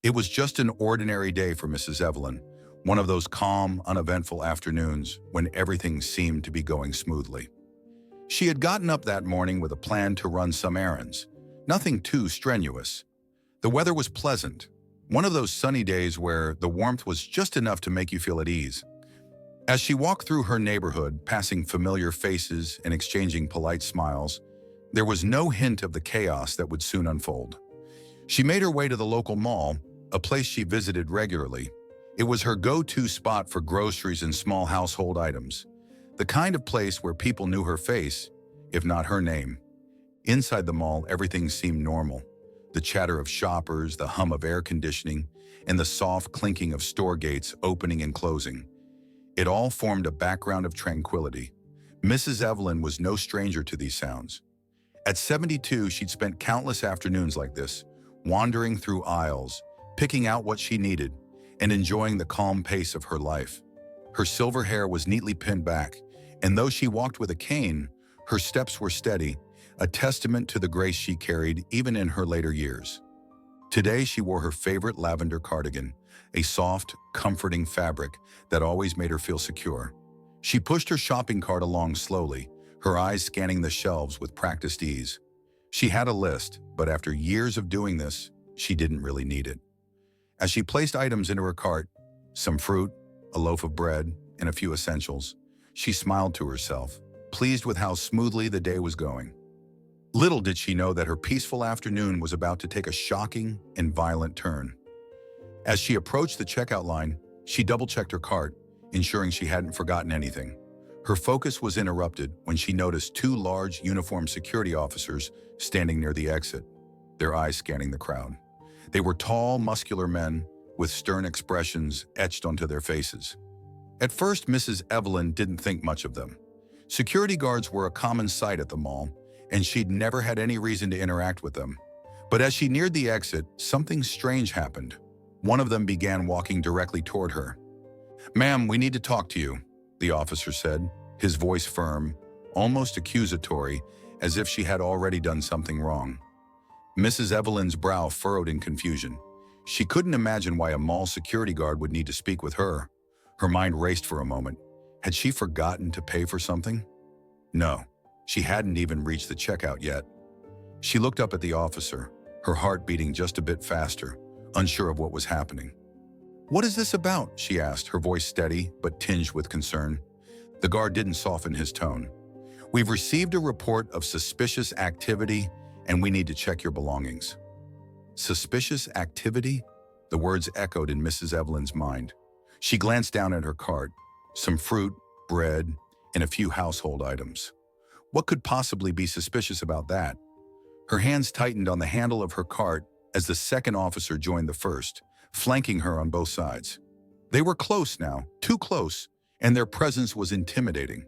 It was just an ordinary day for Mrs. Evelyn, one of those calm, uneventful afternoons when everything seemed to be going smoothly. She had gotten up that morning with a plan to run some errands, nothing too strenuous. The weather was pleasant, one of those sunny days where the warmth was just enough to make you feel at ease. As she walked through her neighborhood, passing familiar faces and exchanging polite smiles, there was no hint of the chaos that would soon unfold. She made her way to the local mall, a place she visited regularly. It was her go-to spot for groceries and small household items, the kind of place where people knew her face, if not her name. Inside the mall, everything seemed normal. The chatter of shoppers, the hum of air conditioning, and the soft clinking of store gates opening and closing. It all formed a background of tranquility. Mrs. Evelyn was no stranger to these sounds. At 72, she'd spent countless afternoons like this, wandering through aisles, picking out what she needed, and enjoying the calm pace of her life. Her silver hair was neatly pinned back, and though she walked with a cane, her steps were steady, a testament to the grace she carried even in her later years. Today, she wore her favorite lavender cardigan, a soft, comforting fabric that always made her feel secure. She pushed her shopping cart along slowly, her eyes scanning the shelves with practiced ease. She had a list, but after years of doing this, she didn't really need it. As she placed items into her cart, some fruit, a loaf of bread, and a few essentials, she smiled to herself, pleased with how smoothly the day was going. Little did she know that her peaceful afternoon was about to take a shocking and violent turn. As she approached the checkout line, she double-checked her cart, ensuring she hadn't forgotten anything. Her focus was interrupted when she noticed two large uniformed security officers standing near the exit, their eyes scanning the crowd. They were tall, muscular men with stern expressions etched onto their faces. At first, Mrs. Evelyn didn't think much of them. Security guards were a common sight at the mall, and she'd never had any reason to interact with them. But as she neared the exit, something strange happened. One of them began walking directly toward her. "Ma'am, we need to talk to you," the officer said, his voice firm, almost accusatory, as if she had already done something wrong. Mrs. Evelyn's brow furrowed in confusion. She couldn't imagine why a mall security guard would need to speak with her. Her mind raced for a moment. Had she forgotten to pay for something? No, she hadn't even reached the checkout yet. She looked up at the officer, her heart beating just a bit faster, unsure of what was happening. "What is this about?" she asked, her voice steady but tinged with concern. The guard didn't soften his tone. "We've received a report of suspicious activity, and we need to check your belongings." Suspicious activity? The words echoed in Mrs. Evelyn's mind. She glanced down at her cart, some fruit, bread, and a few household items. What could possibly be suspicious about that? Her hands tightened on the handle of her cart as the second officer joined the first, flanking her on both sides. They were close now, too close, and their presence was intimidating.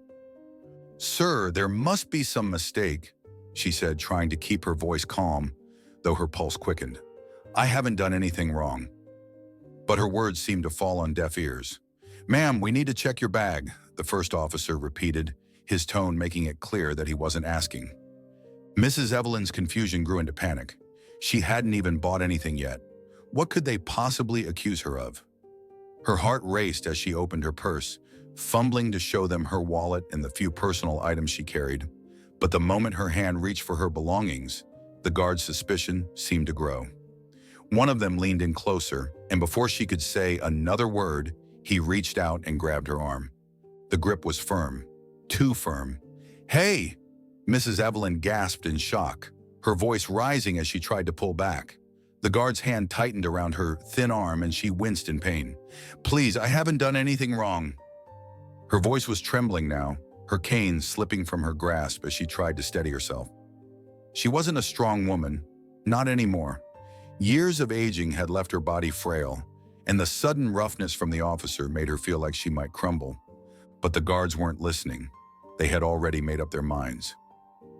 "Sir, there must be some mistake," she said, trying to keep her voice calm, though her pulse quickened. "I haven't done anything wrong." But her words seemed to fall on deaf ears. "Ma'am, we need to check your bag," the first officer repeated, his tone making it clear that he wasn't asking. Mrs. Evelyn's confusion grew into panic. She hadn't even bought anything yet. What could they possibly accuse her of? Her heart raced as she opened her purse, fumbling to show them her wallet and the few personal items she carried. But the moment her hand reached for her belongings, the guard's suspicion seemed to grow. One of them leaned in closer, and before she could say another word, he reached out and grabbed her arm. The grip was firm, too firm. "Hey!" Mrs. Evelyn gasped in shock, her voice rising as she tried to pull back. The guard's hand tightened around her thin arm and she winced in pain. "Please, I haven't done anything wrong." Her voice was trembling now, her cane slipping from her grasp as she tried to steady herself. She wasn't a strong woman, not anymore. Years of aging had left her body frail, and the sudden roughness from the officer made her feel like she might crumble. But the guards weren't listening. They had already made up their minds.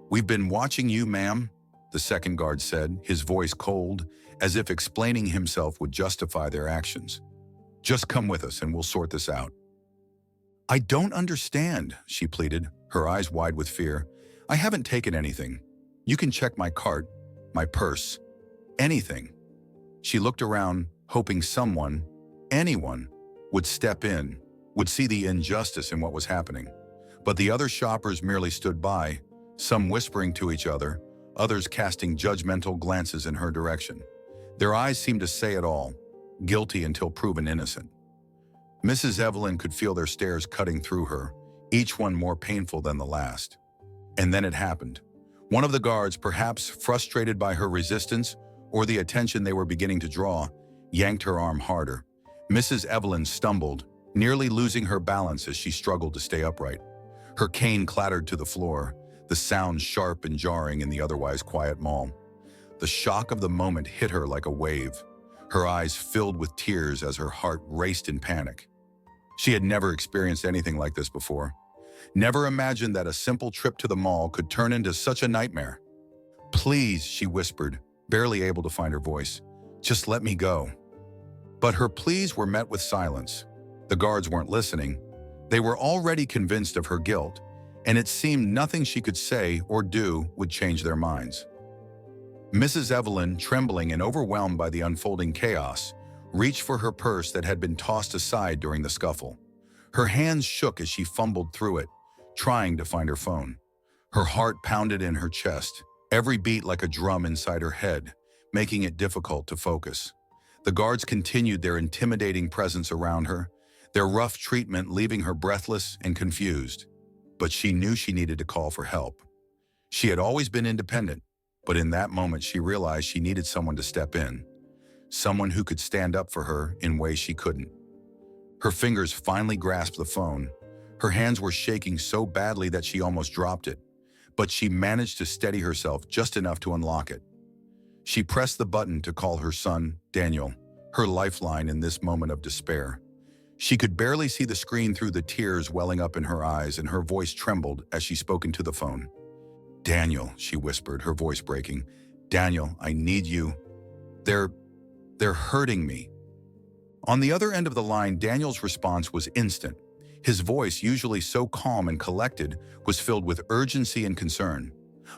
"We've been watching you, ma'am," the second guard said, his voice cold, as if explaining himself would justify their actions. "Just come with us and we'll sort this out." "I don't understand," she pleaded, her eyes wide with fear. "I haven't taken anything. You can check my cart, my purse, anything." She looked around, hoping someone, anyone, would step in, would see the injustice in what was happening. But the other shoppers merely stood by, some whispering to each other, others casting judgmental glances in her direction. Their eyes seemed to say it all, guilty until proven innocent. Mrs. Evelyn could feel their stares cutting through her, each one more painful than the last. And then it happened. One of the guards, perhaps frustrated by her resistance or the attention they were beginning to draw, yanked her arm harder. Mrs. Evelyn stumbled, nearly losing her balance as she struggled to stay upright. Her cane clattered to the floor, the sound sharp and jarring in the otherwise quiet mall. The shock of the moment hit her like a wave. Her eyes filled with tears as her heart raced in panic. She had never experienced anything like this before. Never imagined that a simple trip to the mall could turn into such a nightmare. "Please," she whispered, barely able to find her voice. "Just let me go." But her pleas were met with silence. The guards weren't listening. They were already convinced of her guilt, and it seemed nothing she could say or do would change their minds. Mrs. Evelyn, trembling and overwhelmed by the unfolding chaos, reached for her purse that had been tossed aside during the scuffle. Her hands shook as she fumbled through it, trying to find her phone. Her heart pounded in her chest, every beat like a drum inside her head, making it difficult to focus. The guards continued their intimidating presence around her, their rough treatment leaving her breathless and confused. But she knew she needed to call for help. She had always been independent, but in that moment she realized she needed someone to step in, someone who could stand up for her in ways she couldn't. Her fingers finally grasped the phone. Her hands were shaking so badly that she almost dropped it, but she managed to steady herself just enough to unlock it. She pressed the button to call her son, Daniel, her lifeline in this moment of despair. She could barely see the screen through the tears welling up in her eyes, and her voice trembled as she spoke into the phone. "Daniel," she whispered, her voice breaking. "Daniel, I need you. They're hurting me." On the other end of the line, Daniel's response was instant. His voice, usually so calm and collected, was filled with urgency and concern.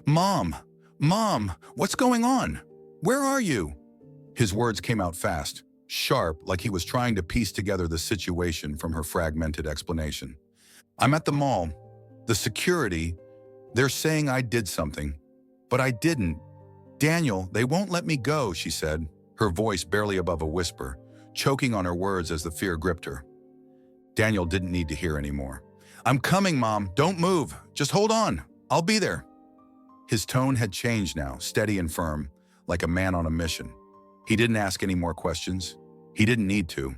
"Mom! Mom! What's going on? Where are you?" His words came out fast, sharp, like he was trying to piece together the situation from her fragmented explanation. "I'm at the mall. The security, they're saying I did something, but I didn't. Daniel, they won't let me go," she said, her voice barely above a whisper, choking on her words as the fear gripped her. Daniel didn't need to hear anymore. "I'm coming, Mom. Don't move. Just hold on. I'll be there." His tone had changed now, steady and firm, like a man on a mission. He didn't ask any more questions. He didn't need to.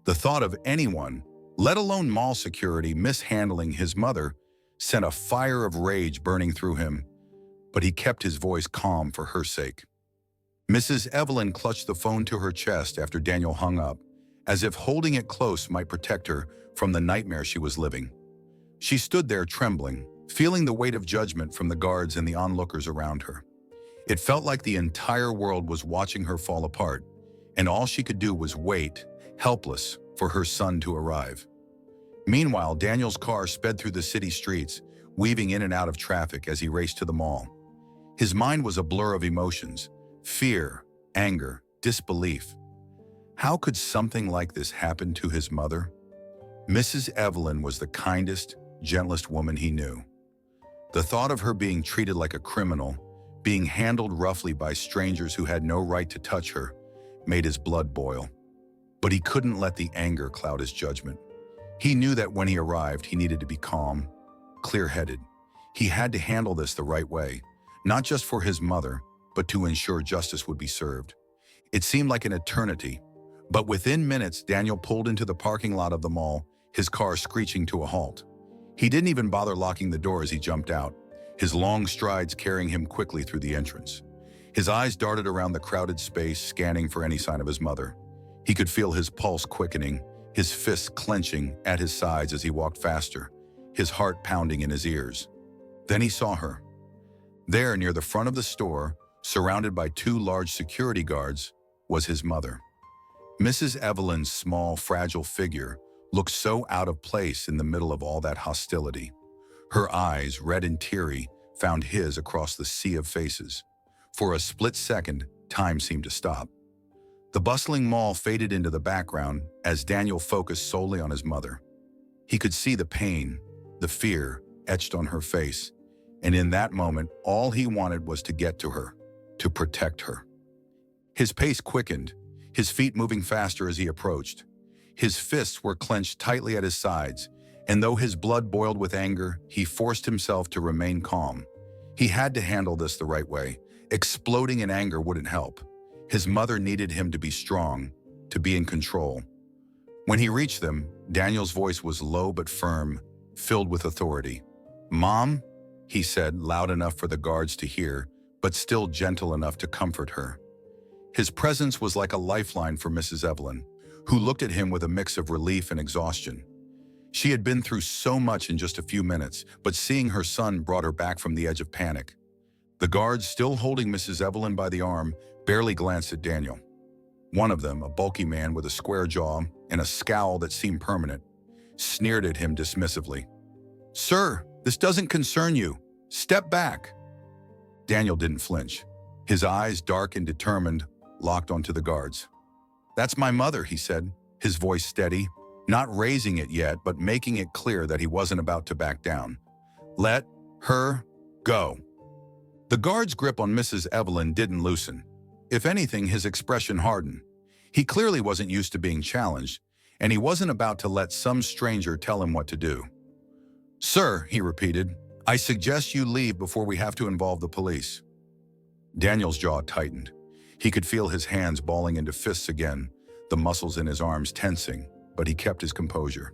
The thought of anyone, let alone mall security, mishandling his mother sent a fire of rage burning through him, but he kept his voice calm for her sake. Mrs. Evelyn clutched the phone to her chest after Daniel hung up, as if holding it close might protect her from the nightmare she was living. She stood there trembling, feeling the weight of judgment from the guards and the onlookers around her. It felt like the entire world was watching her fall apart, and all she could do was wait, helpless, for her son to arrive. Meanwhile, Daniel's car sped through the city streets, weaving in and out of traffic as he raced to the mall. His mind was a blur of emotions: fear, anger, disbelief. How could something like this happen to his mother? Mrs. Evelyn was the kindest, gentlest woman he knew. The thought of her being treated like a criminal, being handled roughly by strangers who had no right to touch her, made his blood boil. But he couldn't let the anger cloud his judgment. He knew that when he arrived, he needed to be calm, clear-headed. He had to handle this the right way, not just for his mother, but to ensure justice would be served. It seemed like an eternity, but within minutes, Daniel pulled into the parking lot of the mall, his car screeching to a halt. He didn't even bother locking the door as he jumped out, his long strides carrying him quickly through the entrance. His eyes darted around the crowded space, scanning for any sign of his mother. He could feel his pulse quickening, his fists clenching at his sides as he walked faster, his heart pounding in his ears. Then he saw her. There, near the front of the store, surrounded by two large security guards, was his mother. Mrs. Evelyn's small, fragile figure looked so out of place in the middle of all that hostility. Her eyes, red and teary, found his across the sea of faces. For a split second, time seemed to stop. The bustling mall faded into the background as Daniel focused solely on his mother. He could see the pain, the fear etched on her face, and in that moment, all he wanted was to get to her, to protect her. His pace quickened, his feet moving faster as he approached. His fists were clenched tightly at his sides, and though his blood boiled with anger, he forced himself to remain calm. He had to handle this the right way. Exploding in anger wouldn't help. His mother needed him to be strong, to be in control. When he reached them, Daniel's voice was low but firm, filled with authority. "Mom," he said, loud enough for the guards to hear, but still gentle enough to comfort her. His presence was like a lifeline for Mrs. Evelyn, who looked at him with a mix of relief and exhaustion. She had been through so much in just a few minutes, but seeing her son brought her back from the edge of panic. The guards, still holding Mrs. Evelyn by the arm, barely glanced at Daniel. One of them, a bulky man with a square jaw and a scowl that seemed permanent, sneered at him dismissively. "Sir, this doesn't concern you. Step back." Daniel didn't flinch. His eyes, dark and determined, locked onto the guards. "That's my mother," he said, his voice steady, not raising it yet, but making it clear that he wasn't about to back down. "Let her go." The guard's grip on Mrs. Evelyn didn't loosen. If anything, his expression hardened. He clearly wasn't used to being challenged, and he wasn't about to let some stranger tell him what to do. "Sir," he repeated, "I suggest you leave before we have to involve the police." Daniel's jaw tightened. He could feel his hands balling into fists again, the muscles in his arms tensing, but he kept his composure.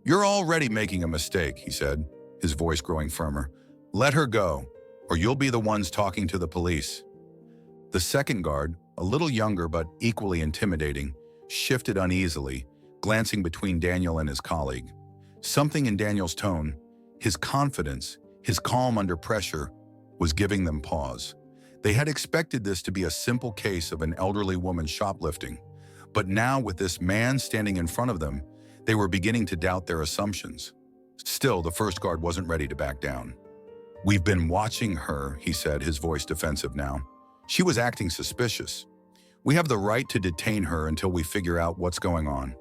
"You're already making a mistake," he said, his voice growing firmer. "Let her go, or you'll be the ones talking to the police." The second guard, a little younger but equally intimidating, shifted uneasily, glancing between Daniel and his colleague. Something in Daniel's tone, his confidence, his calm under pressure, was giving them pause. They had expected this to be a simple case of an elderly woman shoplifting, but now with this man standing in front of them, they were beginning to doubt their assumptions. Still, the first guard wasn't ready to back down. "We've been watching her," he said, his voice defensive now. "She was acting suspicious. We have the right to detain her until we figure out what's going on."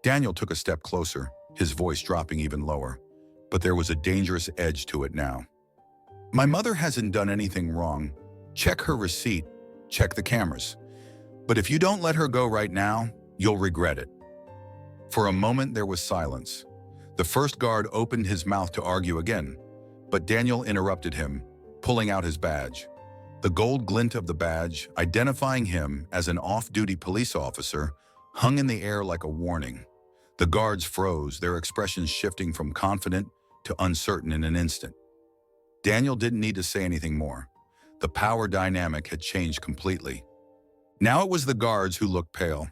Daniel took a step closer, his voice dropping even lower, but there was a dangerous edge to it now. "My mother hasn't done anything wrong. Check her receipt, check the cameras. But if you don't let her go right now, you'll regret it." For a moment there was silence. The first guard opened his mouth to argue again, but Daniel interrupted him, pulling out his badge. The gold glint of the badge, identifying him as an off-duty police officer, hung in the air like a warning. The guards froze, their expressions shifting from confident to uncertain in an instant. Daniel didn't need to say anything more. The power dynamic had changed completely. Now it was the guards who looked pale.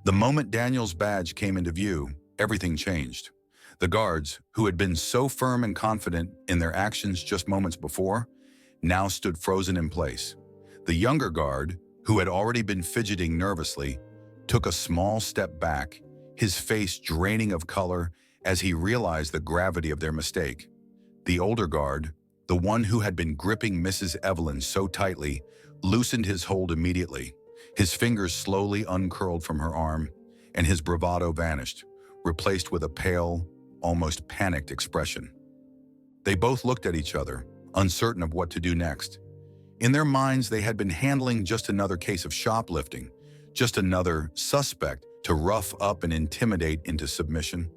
The moment Daniel's badge came into view, everything changed. The guards, who had been so firm and confident in their actions just moments before, now stood frozen in place. The younger guard, who had already been fidgeting nervously, took a small step back, his face draining of color as he realized the gravity of their mistake. The older guard, the one who had been gripping Mrs. Evelyn so tightly, loosened his hold immediately. His fingers slowly uncurled from her arm, and his bravado vanished, replaced with a pale, almost panicked expression. They both looked at each other, uncertain of what to do next. In their minds, they had been handling just another case of shoplifting, just another suspect to rough up and intimidate into submission.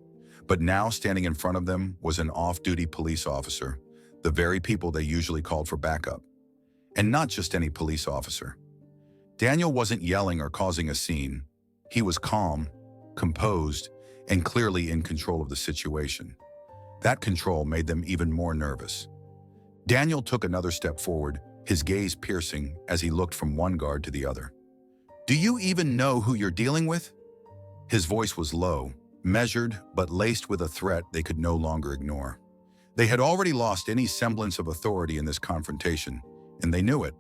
But now, standing in front of them was an off-duty police officer, the very people they usually called for backup. And not just any police officer. Daniel wasn't yelling or causing a scene. He was calm, composed, and clearly in control of the situation. That control made them even more nervous. Daniel took another step forward, his gaze piercing as he looked from one guard to the other. "Do you even know who you're dealing with?" His voice was low, measured, but laced with a threat they could no longer ignore. They had already lost any semblance of authority in this confrontation, and they knew it.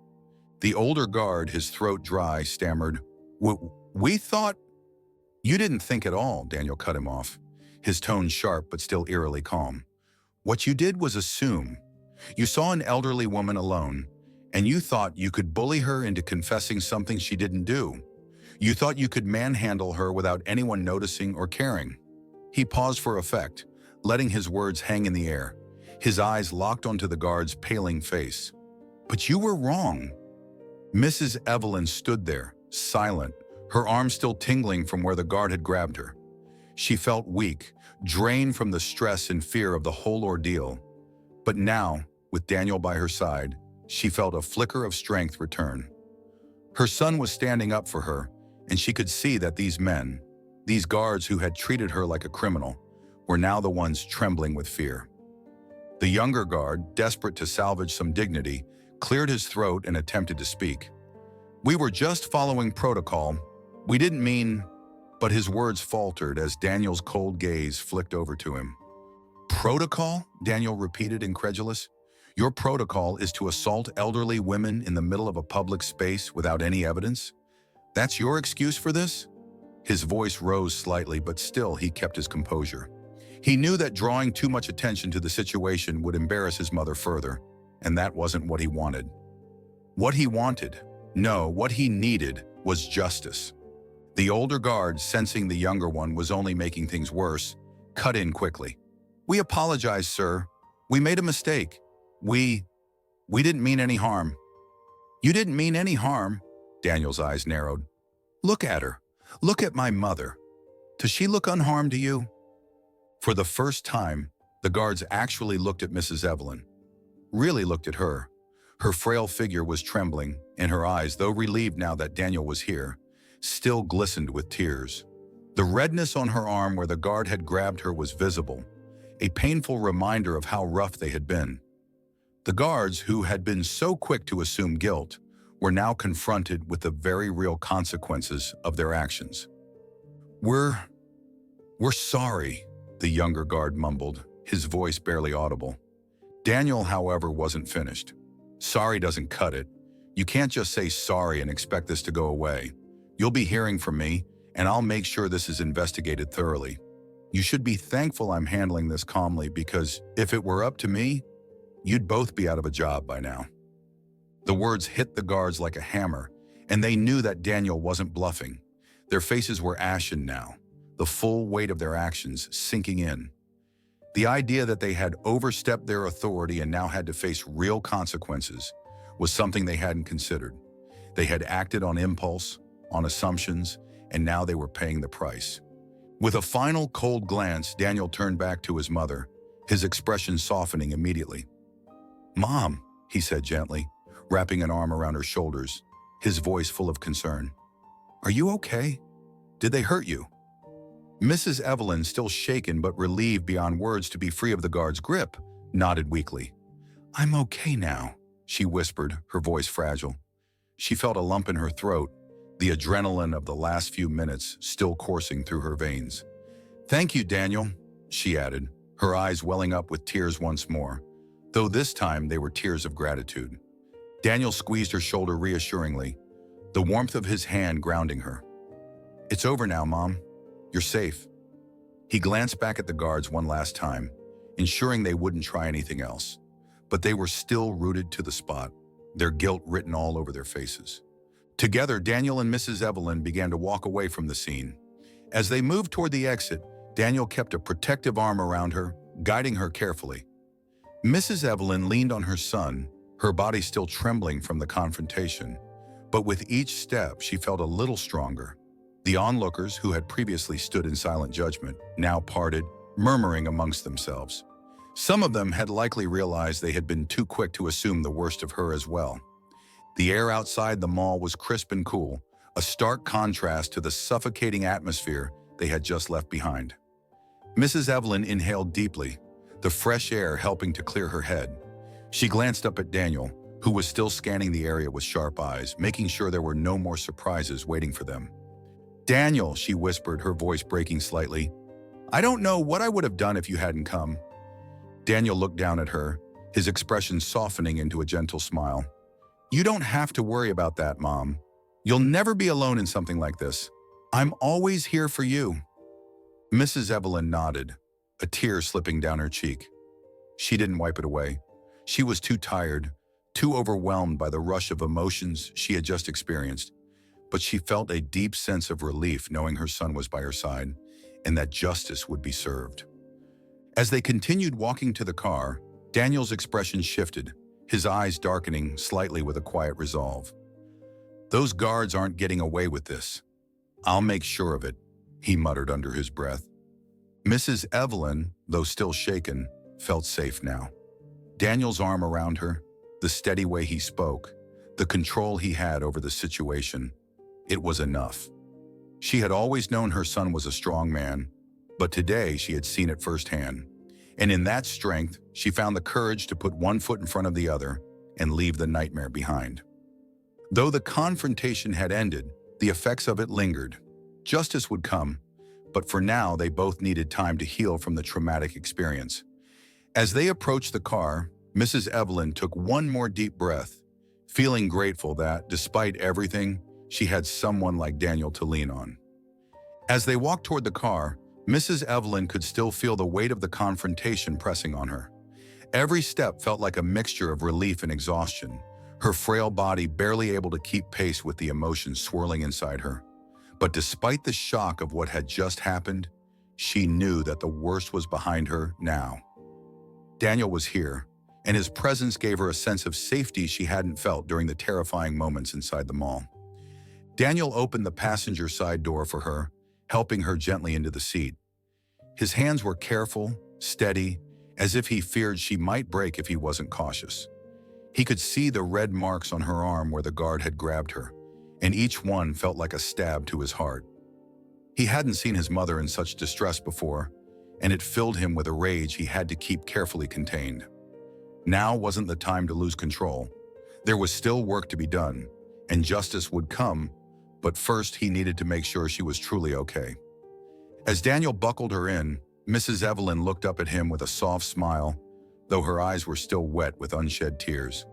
The older guard, his throat dry, stammered, "We thought—" "You didn't think at all," Daniel cut him off, his tone sharp but still eerily calm. "What you did was assume. You saw an elderly woman alone, and you thought you could bully her into confessing something she didn't do. You thought you could manhandle her without anyone noticing or caring." He paused for effect, letting his words hang in the air, his eyes locked onto the guard's paling face. "But you were wrong." Mrs. Evelyn stood there, silent, her arm still tingling from where the guard had grabbed her. She felt weak, drained from the stress and fear of the whole ordeal. But now, with Daniel by her side, she felt a flicker of strength return. Her son was standing up for her, and she could see that these men, these guards who had treated her like a criminal, were now the ones trembling with fear. The younger guard, desperate to salvage some dignity, cleared his throat and attempted to speak. "We were just following protocol. We didn't mean..." But his words faltered as Daniel's cold gaze flicked over to him. "Protocol?" Daniel repeated, incredulous. "Your protocol is to assault elderly women in the middle of a public space without any evidence? That's your excuse for this?" His voice rose slightly, but still he kept his composure. He knew that drawing too much attention to the situation would embarrass his mother further, and that wasn't what he wanted. What he wanted, no, what he needed, was justice. The older guard, sensing the younger one was only making things worse, cut in quickly. "We apologize, sir. We made a mistake. We didn't mean any harm." "You didn't mean any harm?" Daniel's eyes narrowed. "Look at her. Look at my mother. Does she look unharmed to you?" For the first time, the guards actually looked at Mrs. Evelyn. Really looked at her. Her frail figure was trembling, and her eyes, though relieved now that Daniel was here, still glistened with tears. The redness on her arm where the guard had grabbed her was visible, a painful reminder of how rough they had been. The guards, who had been so quick to assume guilt, were now confronted with the very real consequences of their actions. We're sorry," the younger guard mumbled, his voice barely audible. Daniel, however, wasn't finished. "Sorry doesn't cut it. You can't just say sorry and expect this to go away. You'll be hearing from me, and I'll make sure this is investigated thoroughly. You should be thankful I'm handling this calmly, because if it were up to me, you'd both be out of a job by now." The words hit the guards like a hammer, and they knew that Daniel wasn't bluffing. Their faces were ashen now, the full weight of their actions sinking in. The idea that they had overstepped their authority and now had to face real consequences was something they hadn't considered. They had acted on impulse, on assumptions, and now they were paying the price. With a final cold glance, Daniel turned back to his mother, his expression softening immediately. "Mom," he said gently, wrapping an arm around her shoulders, his voice full of concern. "Are you okay? Did they hurt you?" Mrs. Evelyn, still shaken but relieved beyond words to be free of the guard's grip, nodded weakly. "I'm okay now," she whispered, her voice fragile. She felt a lump in her throat, the adrenaline of the last few minutes still coursing through her veins. "Thank you, Daniel," she added, her eyes welling up with tears once more, though this time they were tears of gratitude. Daniel squeezed her shoulder reassuringly, the warmth of his hand grounding her. "It's over now, Mom. You're safe." He glanced back at the guards one last time, ensuring they wouldn't try anything else. But they were still rooted to the spot, their guilt written all over their faces. Together, Daniel and Mrs. Evelyn began to walk away from the scene. As they moved toward the exit, Daniel kept a protective arm around her, guiding her carefully. Mrs. Evelyn leaned on her son, her body still trembling from the confrontation. But with each step, she felt a little stronger. The onlookers, who had previously stood in silent judgment, now parted, murmuring amongst themselves. Some of them had likely realized they had been too quick to assume the worst of her as well. The air outside the mall was crisp and cool, a stark contrast to the suffocating atmosphere they had just left behind. Mrs. Evelyn inhaled deeply, the fresh air helping to clear her head. She glanced up at Daniel, who was still scanning the area with sharp eyes, making sure there were no more surprises waiting for them. "Daniel," she whispered, her voice breaking slightly, "I don't know what I would have done if you hadn't come." Daniel looked down at her, his expression softening into a gentle smile. "You don't have to worry about that, Mom. You'll never be alone in something like this. I'm always here for you." Mrs. Evelyn nodded, a tear slipping down her cheek. She didn't wipe it away. She was too tired, too overwhelmed by the rush of emotions she had just experienced. but she felt a deep sense of relief knowing her son was by her side and that justice would be served. As they continued walking to the car, Daniel's expression shifted, his eyes darkening slightly with a quiet resolve. "Those guards aren't getting away with this. I'll make sure of it," he muttered under his breath. Mrs. Evelyn, though still shaken, felt safe now. Daniel's arm around her, the steady way he spoke, the control he had over the situation, it was enough. She had always known her son was a strong man, but today she had seen it firsthand. And in that strength, she found the courage to put one foot in front of the other and leave the nightmare behind. Though the confrontation had ended, the effects of it lingered. Justice would come, but for now they both needed time to heal from the traumatic experience. As they approached the car, Mrs. Evelyn took one more deep breath, feeling grateful that, despite everything, she had someone like Daniel to lean on. As they walked toward the car, Mrs. Evelyn could still feel the weight of the confrontation pressing on her. Every step felt like a mixture of relief and exhaustion, her frail body barely able to keep pace with the emotions swirling inside her. But despite the shock of what had just happened, she knew that the worst was behind her now. Daniel was here, and his presence gave her a sense of safety she hadn't felt during the terrifying moments inside the mall. Daniel opened the passenger side door for her, helping her gently into the seat. His hands were careful, steady, as if he feared she might break if he wasn't cautious. He could see the red marks on her arm where the guard had grabbed her, and each one felt like a stab to his heart. He hadn't seen his mother in such distress before, and it filled him with a rage he had to keep carefully contained. Now wasn't the time to lose control. There was still work to be done, and justice would come, but first he needed to make sure she was truly okay. As Daniel buckled her in, Mrs. Evelyn looked up at him with a soft smile, though her eyes were still wet with unshed tears.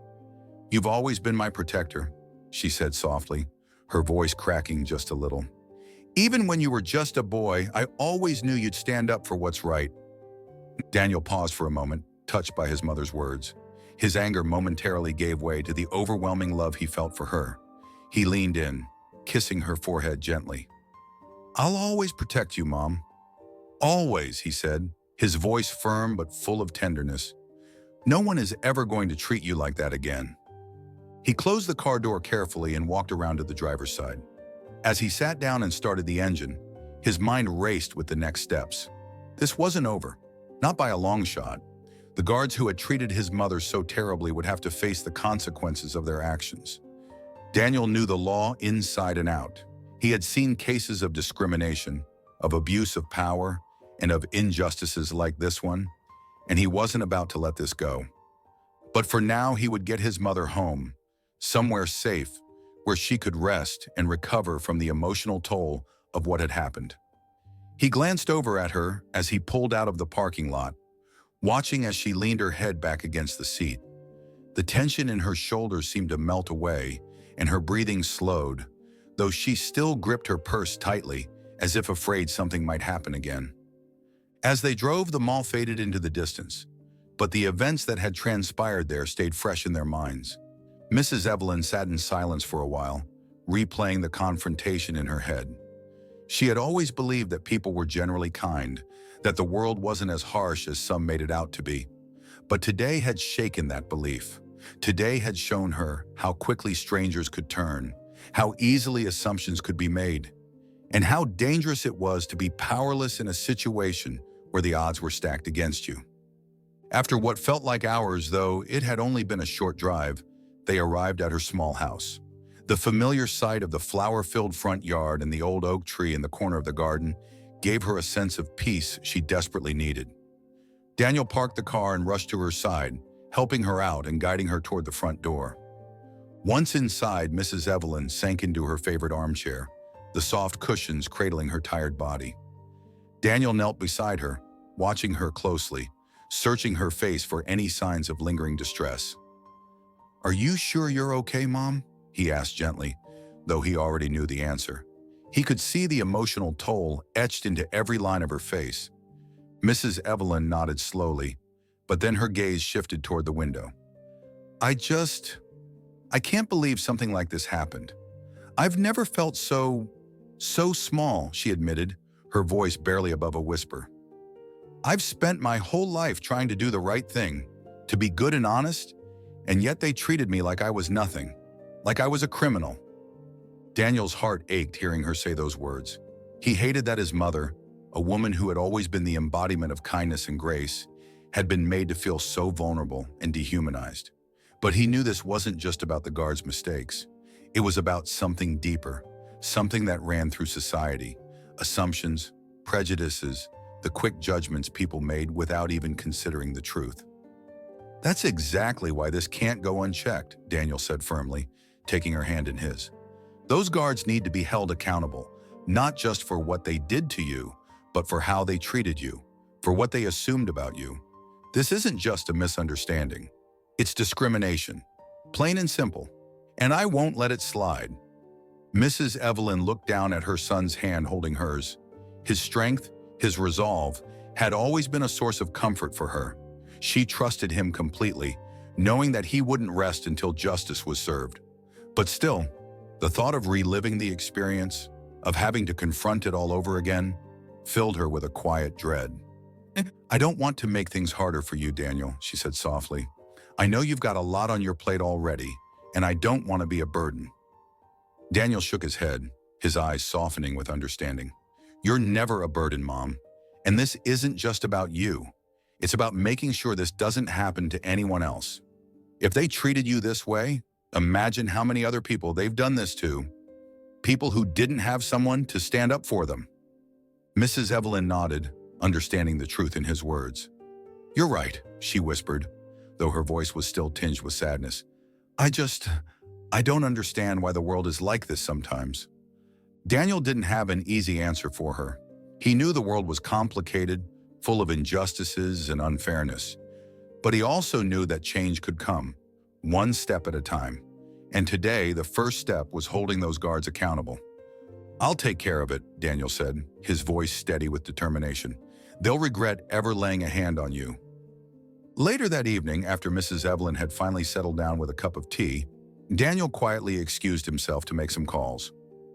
"You've always been my protector," she said softly, her voice cracking just a little. "Even when you were just a boy, I always knew you'd stand up for what's right." Daniel paused for a moment, touched by his mother's words. His anger momentarily gave way to the overwhelming love he felt for her. He leaned in, kissing her forehead gently. "I'll always protect you, Mom." "Always," he said, his voice firm but full of tenderness. "No one is ever going to treat you like that again." He closed the car door carefully and walked around to the driver's side. As he sat down and started the engine, his mind raced with the next steps. This wasn't over, not by a long shot. The guards who had treated his mother so terribly would have to face the consequences of their actions. Daniel knew the law inside and out. He had seen cases of discrimination, of abuse of power, and of injustices like this one, and he wasn't about to let this go. But for now, he would get his mother home, somewhere safe, where she could rest and recover from the emotional toll of what had happened. He glanced over at her as he pulled out of the parking lot, watching as she leaned her head back against the seat. The tension in her shoulders seemed to melt away, and her breathing slowed, though she still gripped her purse tightly, as if afraid something might happen again. As they drove, the mall faded into the distance, but the events that had transpired there stayed fresh in their minds. Mrs. Evelyn sat in silence for a while, replaying the confrontation in her head. She had always believed that people were generally kind, that the world wasn't as harsh as some made it out to be. But today had shaken that belief. Today had shown her how quickly strangers could turn, how easily assumptions could be made, and how dangerous it was to be powerless in a situation where the odds were stacked against you. After what felt like hours, though it had only been a short drive, they arrived at her small house. The familiar sight of the flower-filled front yard and the old oak tree in the corner of the garden gave her a sense of peace she desperately needed. Daniel parked the car and rushed to her side, helping her out and guiding her toward the front door. Once inside, Mrs. Evelyn sank into her favorite armchair, the soft cushions cradling her tired body. Daniel knelt beside her, watching her closely, searching her face for any signs of lingering distress. "Are you sure you're okay, Mom?" he asked gently, though he already knew the answer. He could see the emotional toll etched into every line of her face. Mrs. Evelyn nodded slowly, but then her gaze shifted toward the window. I can't believe something like this happened. I've never felt so small, she admitted, her voice barely above a whisper. I've spent my whole life trying to do the right thing, to be good and honest, and yet they treated me like I was nothing, like I was a criminal. Daniel's heart ached hearing her say those words. He hated that his mother, a woman who had always been the embodiment of kindness and grace, had been made to feel so vulnerable and dehumanized. But he knew this wasn't just about the guard's mistakes. It was about something deeper, something that ran through society, assumptions, prejudices, the quick judgments people made without even considering the truth. That's exactly why this can't go unchecked, Daniel said firmly, taking her hand in his. Those guards need to be held accountable, not just for what they did to you, but for how they treated you, for what they assumed about you. This isn't just a misunderstanding. It's discrimination, plain and simple, and I won't let it slide. Mrs. Evelyn looked down at her son's hand holding hers. His strength, his resolve, had always been a source of comfort for her. She trusted him completely, knowing that he wouldn't rest until justice was served. But still, the thought of reliving the experience, of having to confront it all over again, filled her with a quiet dread. I don't want to make things harder for you, Daniel, she said softly. I know you've got a lot on your plate already, and I don't want to be a burden. Daniel shook his head, his eyes softening with understanding. You're never a burden, Mom, and this isn't just about you. It's about making sure this doesn't happen to anyone else. If they treated you this way, imagine how many other people they've done this to. People who didn't have someone to stand up for them. Mrs. Evelyn nodded, understanding the truth in his words. You're right, she whispered, though her voice was still tinged with sadness. I don't understand why the world is like this sometimes. Daniel didn't have an easy answer for her. He knew the world was complicated, full of injustices and unfairness. But he also knew that change could come, one step at a time. And today, the first step was holding those guards accountable. I'll take care of it, Daniel said, his voice steady with determination. They'll regret ever laying a hand on you. Later that evening, after Mrs. Evelyn had finally settled down with a cup of tea, Daniel quietly excused himself to make some calls.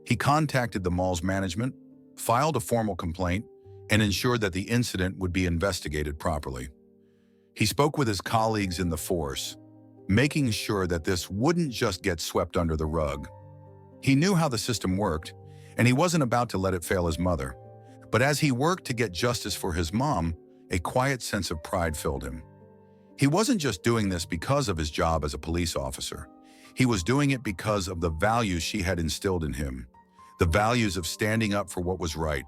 He contacted the mall's management, filed a formal complaint, and ensured that the incident would be investigated properly. He spoke with his colleagues in the force, making sure that this wouldn't just get swept under the rug. He knew how the system worked, and he wasn't about to let it fail his mother. But as he worked to get justice for his mom, a quiet sense of pride filled him. He wasn't just doing this because of his job as a police officer. He was doing it because of the values she had instilled in him. The values of standing up for what was right,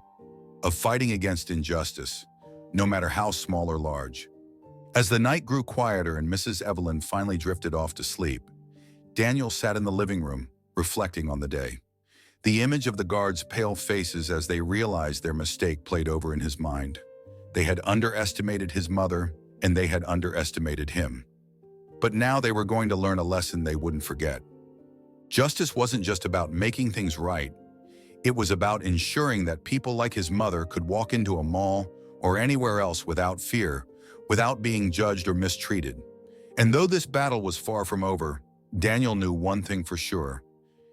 of fighting against injustice, no matter how small or large. As the night grew quieter and Mrs. Evelyn finally drifted off to sleep, Daniel sat in the living room, reflecting on the day. The image of the guards' pale faces as they realized their mistake played over in his mind. They had underestimated his mother, and they had underestimated him. But now they were going to learn a lesson they wouldn't forget. Justice wasn't just about making things right. It was about ensuring that people like his mother could walk into a mall or anywhere else without fear, without being judged or mistreated. And though this battle was far from over, Daniel knew one thing for sure.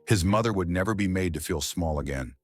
His mother would never be made to feel small again.